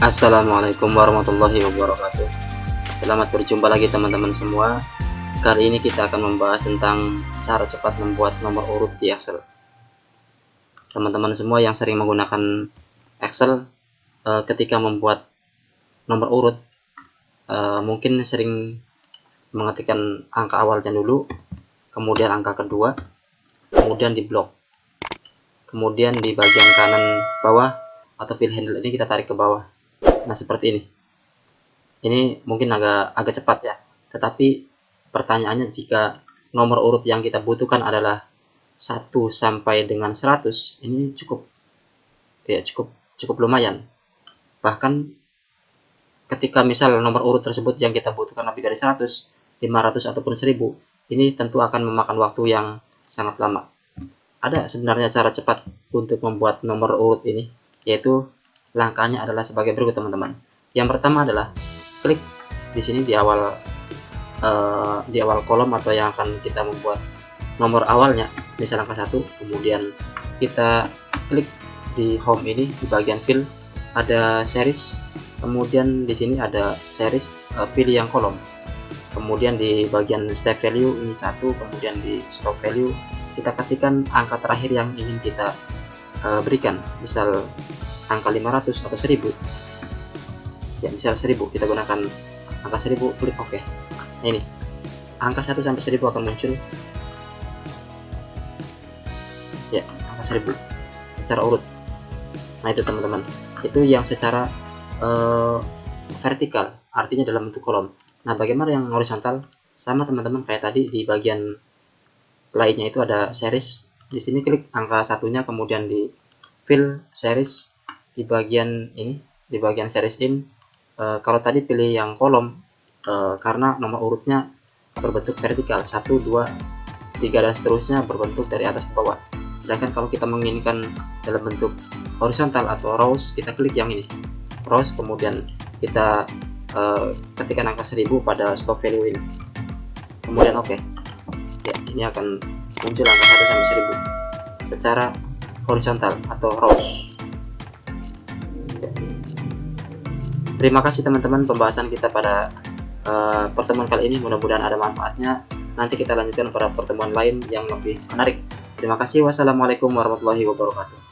Assalamualaikum warahmatullahi wabarakatuh. Selamat berjumpa lagi teman-teman semua. Kali ini kita akan membahas tentang cara cepat membuat nomor urut di Excel. Teman-teman semua yang sering menggunakan Excel, ketika membuat nomor urut, mungkin sering mengetikkan angka awalnya dulu, kemudian angka kedua, kemudian di blok, kemudian di bagian kanan bawah atau pil handle ini kita tarik ke bawah. Nah, seperti ini. Ini mungkin agak cepat ya, tetapi pertanyaannya, jika nomor urut yang kita butuhkan adalah 1 sampai dengan 100, ini cukup lumayan. Bahkan ketika misal nomor urut tersebut yang kita butuhkan lebih dari 100, 500 ataupun 1000, ini tentu akan memakan waktu yang sangat lama. Ada sebenarnya cara cepat untuk membuat nomor urut ini, yaitu langkahnya adalah sebagai berikut, teman-teman. Yang pertama adalah klik di sini di awal kolom atau yang akan kita membuat nomor awalnya, misal angka 1, kemudian kita klik di home ini, di bagian fill ada series, kemudian di sini ada series, pilih yang kolom, kemudian di bagian step value ini 1, kemudian di stop value kita ketikkan angka terakhir yang ingin kita berikan, misal angka 500 atau 1000 ya, misal 1000, kita gunakan angka 1000, klik OK. Nah, ini angka 1 sampai 1000 akan muncul ya, angka 1000 secara urut. Nah, itu teman-teman, itu yang secara vertikal, artinya dalam bentuk kolom. Nah, bagaimana yang horizontal? Sama teman-teman, kayak tadi di bagian lainnya itu ada series. Di sini klik angka satunya, kemudian di fill series, di bagian ini, di bagian series in. Kalau tadi pilih yang kolom, karena nomor urutnya berbentuk vertikal, 1, 2, 3 dan seterusnya berbentuk dari atas ke bawah. Sedangkan kalau kita menginginkan dalam bentuk horizontal atau rows, kita klik yang ini, rows, kemudian kita ketikkan angka 1000 pada stop value ini, kemudian OK. Ya, ini akan muncul angka 1 sampai 1000 secara horizontal atau rows. Terima kasih teman-teman, pembahasan kita pada pertemuan kali ini mudah-mudahan ada manfaatnya. Nanti kita lanjutkan pada pertemuan lain yang lebih menarik. Terima kasih. Wassalamualaikum warahmatullahi wabarakatuh.